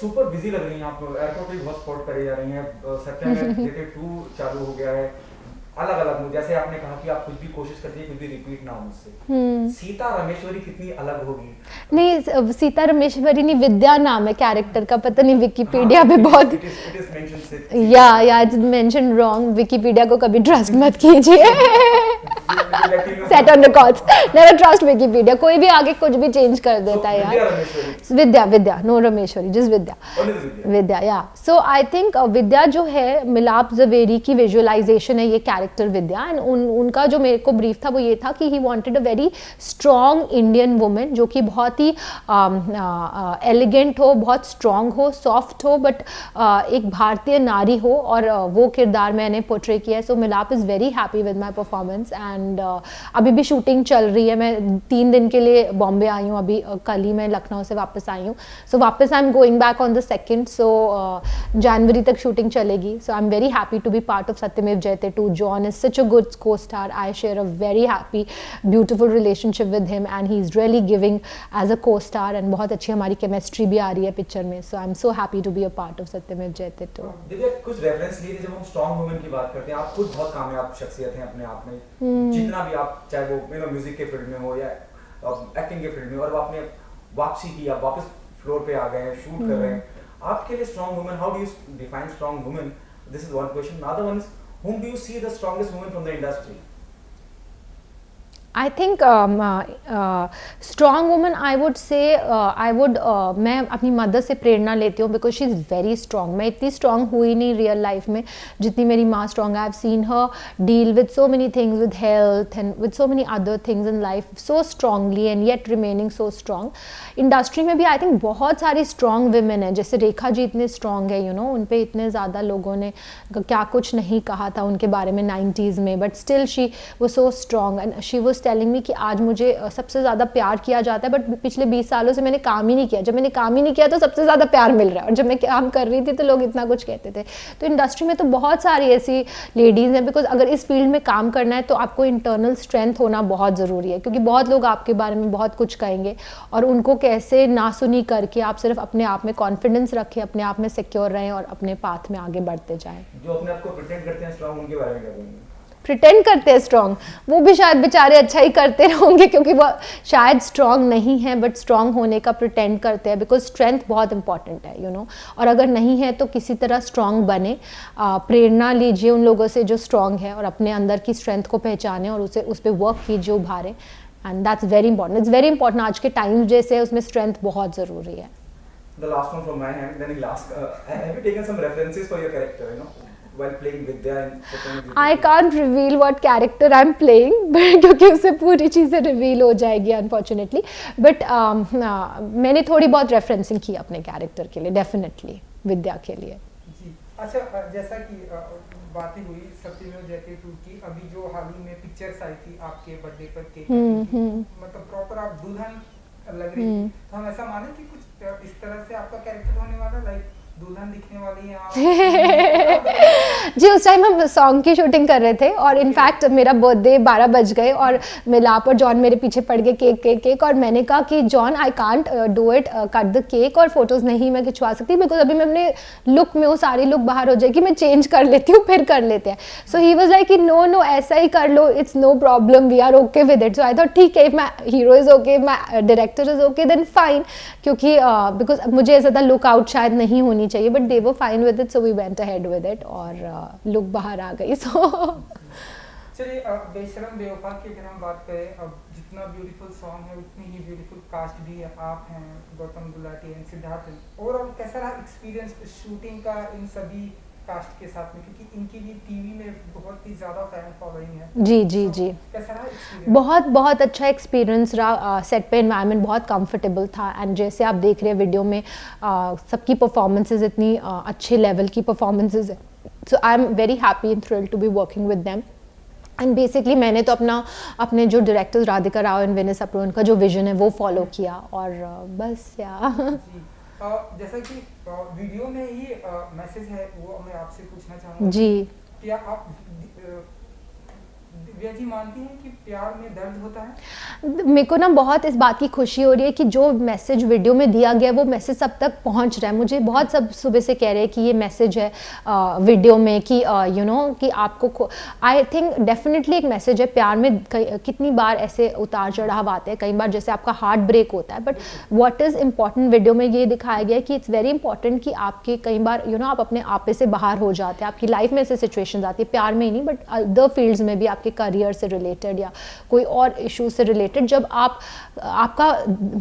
Super busy लग रही हैं आप, एयरपोर्ट पे बहुत स्पॉट करे जा रही हैं, सत्यमेव जयते 2 चालू हो गया है, अलग अलग, जैसे आपने कहा कि आप कुछ भी कोशिश करती है कुछ भी रिपीट ना हो उससे। सीता रमेश्वरी कितनी अलग होगी? नहीं, सीता रमेश्वरी नहीं, विद्या नाम है कैरेक्टर का, पता नहीं विकिपीडिया पे बहुत या इट्स मेंशन रॉन्ग, विकिपीडिया को कभी ट्रस्ट मत कीजिए। Set on records, never trust Wikipedia, कोई भी आगे कुछ भी चेंज कर देता है यार। विद्या नो रमेश्वरी, जिस विद्या या सो आई थिंक विद्या जो है मिलाप जवेरी की विजुअलाइजेशन है ये कैरेक्टर विद्या, एंड उनका जो मेरे को ब्रीफ था वो ये था कि he wanted a very strong Indian women जो कि बहुत ही एलिगेंट हो, बहुत स्ट्रॉन्ग हो, सॉफ्ट हो, बट एक भारतीय नारी हो, और वो किरदार मैंने पोर्ट्रे किया है। सो मिलाप is very happy with my performance, and अभी भी शूटिंग चल रही है। मैं 3 दिन के लिए बॉम्बे आई हूँ, अभी कल ही मैं लखनऊ से वापस आई हूँ। सो वापस I am going back on the 2nd, so जनवरी तक शूटिंग चलेगी। So I am very happy to be part of Satyameva Jayate 2. John is such a good co-star. I share a very happy beautiful relationship with him, and he is really giving as a co-star, and बहुत अच्छी हमारी chemistry भी आ रही है picture में। So I'm so happy to be a part of सत्यमेव जयते 2. देखिए कुछ रेफरेंस लिए थे जब हम स्ट्रॉन्ग वुमेन की बात करते हैं, आप खुद बहुत कामयाब शख्सियत हैं अपने आप में, जितना भी आप चाहे वो म्यूजिक के फील्ड में हो या एक्टिंग के फील्ड में, और आपने वापसी की, आप वापस फ्लोर पे आ गए हैं, शूट कर रहे हैं। आपके लिए strong women, how do you define strong women? This is one question. Other one is, whom do you see the strongest woman from the industry? I think strong woman, I would say मैं अपनी mother से प्रेरणा लेती हूँ, because she is very strong. मैं इतनी strong हुई नहीं real life में जितनी मेरी माँ स्ट्रॉन्ग है। I have seen her deal with so many things, with health and with so many other things in life so strongly, and yet remaining so strong. Industry में भी I think बहुत सारी strong women हैं, जैसे रेखा जी इतने strong है, उन पर इतने ज़्यादा लोगों ने क्या कुछ नहीं कहा था उनके बारे में 90s में, बट स्टिल शी वो so strong, and she was telling me कि आज मुझे सबसे ज़्यादा प्यार किया जाता है, बट पिछले 20 सालों से मैंने काम ही नहीं किया। जब मैंने काम ही नहीं किया तो सबसे ज़्यादा प्यार मिल रहा है, और जब मैं काम कर रही थी तो लोग इतना कुछ कहते थे। तो इंडस्ट्री में तो बहुत सारी ऐसी लेडीज़ हैं, बिकॉज अगर इस फील्ड में काम करना है तो आपको इंटरनल स्ट्रेंथ होना बहुत ज़रूरी है, क्योंकि बहुत लोग आपके बारे में बहुत कुछ कहेंगे, और उनको कैसे ना सुनी करके आप सिर्फ अपने आप में कॉन्फिडेंस रखें, अपने आप में सिक्योर रहें और अपने पाथ में आगे बढ़ते जाएं। जो अपने आप को प्रिटेंड करते हैं स्ट्रॉन्ग, उनके बारे में क्या बोलेंगे? प्रिटेंड करते हैं स्ट्रॉन्ग, वो भी शायद बेचारे अच्छा ही करते होंगे, क्योंकि वो शायद स्ट्रॉन्ग नहीं है, बट स्ट्रॉन्ग होने का प्रिटेंड करते हैं, बिकॉज स्ट्रेंथ बहुत इंपॉर्टेंट है, और अगर नहीं है तो किसी तरह स्ट्रॉन्ग बने, प्रेरणा लीजिए उन लोगों से जो स्ट्रॉन्ग है, और अपने अंदर की स्ट्रेंथ को पहचाने और उस पर वर्क कीजिए, उभारें, and that's very important. It's very important. आज के टाइम जैसे उसमें स्ट्रेंथ बहुत ज़रूरी है। The last one from my hand, then I'll ask, have you taken some references for your character, while playing Vidya and I can't reveal what character I'm playing, क्योंकि उससे पूरी चीज़ें रिवील हो जाएगी अनफॉर्चुनेटली, बट मैंने थोड़ी बहुत referencing की अपने कैरेक्टर के लिए, डेफिनेटली विद्या के लिए। जी अच्छा, जैसा कि बातें हुई सत्यमेव जयते 2 की, अभी जो हाल ही में पिक्चर्स आई थी आपके बर्थडे पर केक, मतलब प्रॉपर आप दुल्हन लग रही थी, तो हम ऐसा माने कि कुछ इस तरह से आपका कैरेक्टर होने वाला, लाइक दुल्हन दिखने वाली है आप? जी, उस टाइम हम सॉन्ग की शूटिंग कर रहे थे, और इनफैक्ट मेरा बर्थडे 12 बज गए, और मिलाप और जॉन मेरे पीछे पड़ गए केक, और मैंने कहा कि John I can't do it, cut the cake, और फोटोज़ नहीं मैं खिंचवा सकती, बिकॉज अभी मैं अपने लुक में वो सारी लुक बाहर हो जाएगी, मैं चेंज कर लेती हूँ, फिर कर लेते हैं। सो ही वॉज लाइक कि नो ऐसा ही कर लो, it's no problem, we are okay with it. So I thought ठीक है, if my hero is okay, my director is okay, then fine, क्योंकि बिकॉज मुझे ऐसा था लुक आउट शायद नहीं होनी चाहिए, but they were fine with it, so we went ahead with it, और लुक बाहर आ गई। सो चलिए, बेशरम बेवफा की अगर हम बात करें, अब जितना ब्यूटीफुल सॉन्ग है उतनी ही ब्यूटीफुल कास्ट भी है, आप हैं, गौतम गुलाटी हैं, सिद्धार्थ हैं, और अब कैसा रहा एक्सपीरियंस शूटिंग का इन सभी कास्ट के साथ में, क्योंकि इनकी भी टीवी में बहुत ही ज़्यादा फैन फॉलोइंग है? जी। कैसा रहा एक्सपीरियंस? बहुत अच्छा एक्सपीरियंस रहा। सेट पे एनवायरनमेंट बहुत कंफर्टेबल था, एंड जैसे आप देख रहे हैं वीडियो में, सबकी परफॉर्मेंसेज इतनी अच्छे लेवल की परफॉर्मेंसेज है। So I am very happy and thrilled to be working with them, and basically मैंने तो अपने जो डायरेक्टर्स राधिका राव एंड विनेश अप्रो, उनका जो विजन है वो फॉलो किया, और बस जैसा कि वीडियो में ही मैसेज है, वो मैं आपसे पूछना चाहूँगा जी। क्या आप दिव्या जी मानती हैं कि प्यार में दर्द होता है? मेरे को ना बहुत इस बात की खुशी हो रही है कि जो मैसेज वीडियो में दिया गया वो मैसेज सब तक पहुंच रहा है। मुझे बहुत सब सुबह से कह रहे हैं कि ये मैसेज है वीडियो में कि यू नो कि आपको, आई थिंक डेफिनेटली एक मैसेज है। प्यार में कितनी बार ऐसे उतार चढ़ाव आते हैं, कई बार जैसे आपका हार्ट ब्रेक होता है, but what is important video में ये दिखाया गया है कि इट्स वेरी इंपॉर्टेंट कि आपके कई बार यू नो आप अपने आपे से बाहर हो जाते हैं, आपकी लाइफ में ऐसे सिचुएशंस आती है, प्यार में ही नहीं बट अदर फील्ड्स में भी, आपके करियर से रिलेटेड या कोई और इशू से रिलेटेड, जब आपका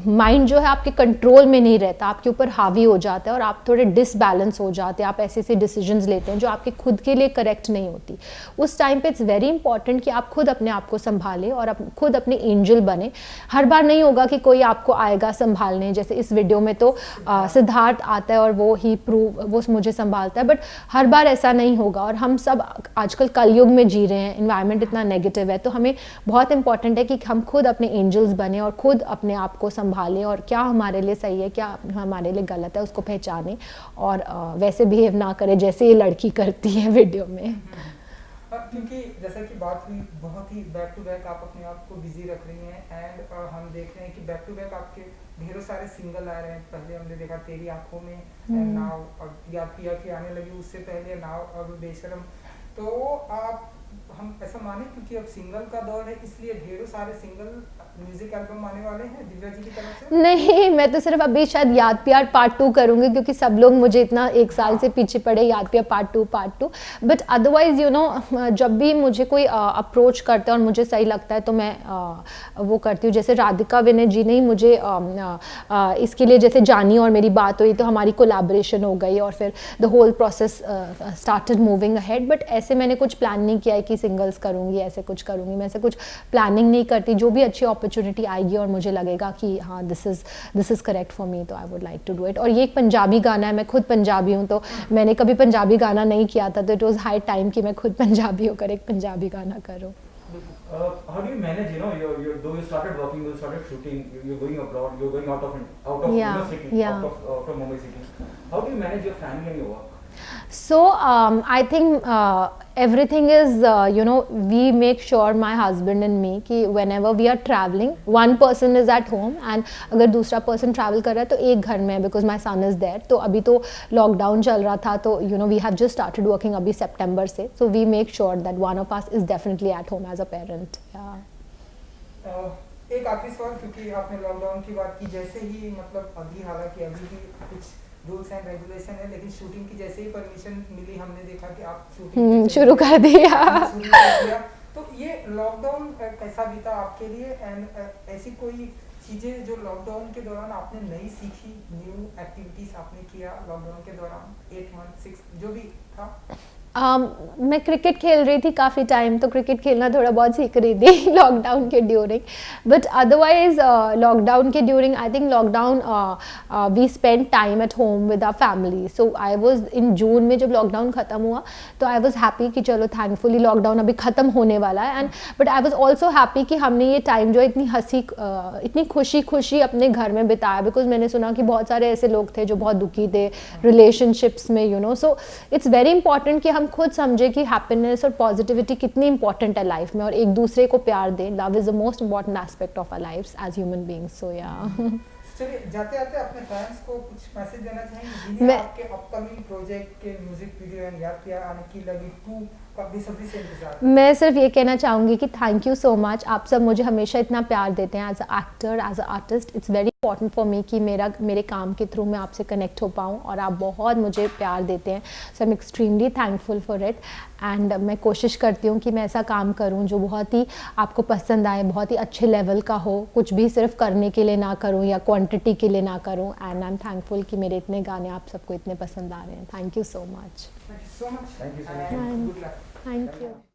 माइंड जो है आपके कंट्रोल में नहीं रहता, आपके ऊपर हावी हो जाता है और आप थोड़े डिसबैलेंस हो जाते हैं, आप ऐसे ऐसे डिसीजंस लेते हैं जो आपके खुद के लिए करेक्ट नहीं होती। उस टाइम पे इट्स वेरी इंपॉर्टेंट कि आप खुद अपने आप को संभालें और खुद अपने एंजल बने। हर बार नहीं होगा कि कोई आपको आएगा संभालने, जैसे इस वीडियो में तो सिद्धार्थ आता है और वो मुझे संभालता है, बट हर बार ऐसा नहीं होगा। और हम सब आजकल कलयुग में जी रहे हैं, एनवायरनमेंट इतना नेगेटिव है, तो हमें बहुत इंपॉर्टेंट है कि हम खुद अपने एंजल्स बने और खुद अपने आप को संभालें और क्या हमारे लिए सही है, क्या हमारे लिए गलत है, उसको पहचानें और वैसे बिहेव ना करें जैसे ये लड़की करती है वीडियो में। क्योंकि जैसा कि बात हुई, बहुत ही बैक टू बैक आप अपने आप को बिजी रख रही हैं एंड हम देख रहे हैं कि बैक टू बैक आपके ढेरों सारे सिंगल आ रहे हैं। पहले हमने देखा तेरी आंखों में, एंड नाउ याद किया कि आने लगी, उससे पहले नाउ अब बेशरम। तो आप हम ऐसा माने क्योंकि अब सिंगल का दौर है इसलिए ढेरों सारे सिंगल म्यूजिक एल्बम आने वाले हैं दिव्या जी की तरफ से? नहीं, मैं तो सिर्फ अभी शायद याद प्यार पार्ट 2 करूँगी क्योंकि सब लोग मुझे इतना एक साल से पीछे पड़े, याद प्यार part 2। But otherwise you know जब भी मुझे कोई अप्रोच करता है और मुझे सही लगता है तो मैं वो करती हूँ। जैसे राधिका विनय जी ने ही मुझे इसके लिए, जैसे जानी और मेरी बात हुई तो हमारी कोलैबोरेशन हो गई और फिर the whole process started moving ahead. But ऐसे मैंने कुछ प्लान नहीं किया है कि सिंगल्स करूँगी, ऐसे कुछ करूँगी, मैं ऐसे कुछ प्लानिंग नहीं करती। जो भी अच्छी अपॉर्चुनिटी आएगी और मुझे लगेगा कि हाँ this is correct for me, तो I would like to do it. और ये एक पंजाबी गाना है, मैं खुद पंजाबी हूँ, तो मैंने कभी पंजाबी गाना नहीं किया था, तो इट वॉज हाई टाइम कि मैं खुद पंजाबी होकर एक पंजाबी गाना करूँ। How do you manage, you know, though you started working, you started shooting, you're going abroad, you're going out of you know, city, out of Mumbai city. How do you manage your family and your work? So I think everything is we make sure, my husband and me, कि whenever we are traveling, one person is at home and अगर दूसरा person travel कर रहा है तो एक घर में है, because my son is there। तो अभी तो लॉकडाउन चल रहा था तो we have just started working अभी सितंबर से, so we make sure that one of us is definitely at home as a parent। एक आखिरी सवाल, क्योंकि आपने लॉकडाउन की बात की, जैसे ही मतलब अभी हालांकि अभी भी कुछ रूल्स एंड रेगुलेशन है, लेकिन शूटिंग की जैसे ही परमिशन मिली हमने देखा कि आप शूटिंग शुरू कर दिया। तो ये लॉकडाउन कैसा बीता आपके लिए एंड ऐसी कोई चीजें जो लॉकडाउन के दौरान आपने नई सीखी, न्यू एक्टिविटीज आपने किया लॉकडाउन के दौरान 8 मंथ 6 जो भी था? मैं क्रिकेट खेल रही थी काफ़ी टाइम, तो क्रिकेट खेलना थोड़ा बहुत सीख रही थी लॉकडाउन के ड्यूरिंग। बट अदरवाइज लॉकडाउन के during, I think lockdown we spend time at home with our family. So I was in June में जब लॉकडाउन ख़त्म हुआ तो आई वाज हैप्पी कि चलो थैंकफुली लॉकडाउन अभी ख़त्म होने वाला है। And but I was also happy कि हमने ये टाइम जो है इतनी खुशी अपने घर में बिताया, बिकॉज मैंने सुना कि बहुत सारे ऐसे लोग थे जो बहुत दुखी थे रिलेशनशिप्स में सो इट्स वेरी इंपॉर्टेंट कि हम खुद समझे कि हैप्पीनेस और पॉजिटिविटी कितनी इंपॉर्टेंट है लाइफ में और एक दूसरे को प्यार दें। Love is the most important aspect of our lives as human beings. So या चलिए जाते जाते अपने फैंस को कुछ मैसेज देना चाहेंगे जिन्हें आपके अपकमिंग प्रोजेक्ट के म्यूजिक वीडियो एंड याद प्यार आने की लगी 2 का बेसब्री से इंतजार? मैं सिर्फ ये कहना चाहूँगी कि थैंक यू सो मच। आप सब मुझे हमेशा इतना प्यार देते हैं as a actor, as a artist. It's very important for me कि मेरे काम के थ्रू मैं आपसे कनेक्ट हो पाऊँ और आप बहुत मुझे प्यार देते हैं। So I am extremely thankful for it and मैं कोशिश करती हूँ कि मैं ऐसा काम करूँ जो बहुत ही आपको पसंद आए, बहुत ही अच्छे लेवल का हो, कुछ भी सिर्फ करने के लिए ना करूँ या क्वांटिटी के लिए ना करूँ। एंड आई एम थैंकफुल कि मेरे इतने गाने आप सबको इतने पसंद आ रहे हैं। Thank you so much. Thank you so much. Thank you so much. Good luck. Thank you.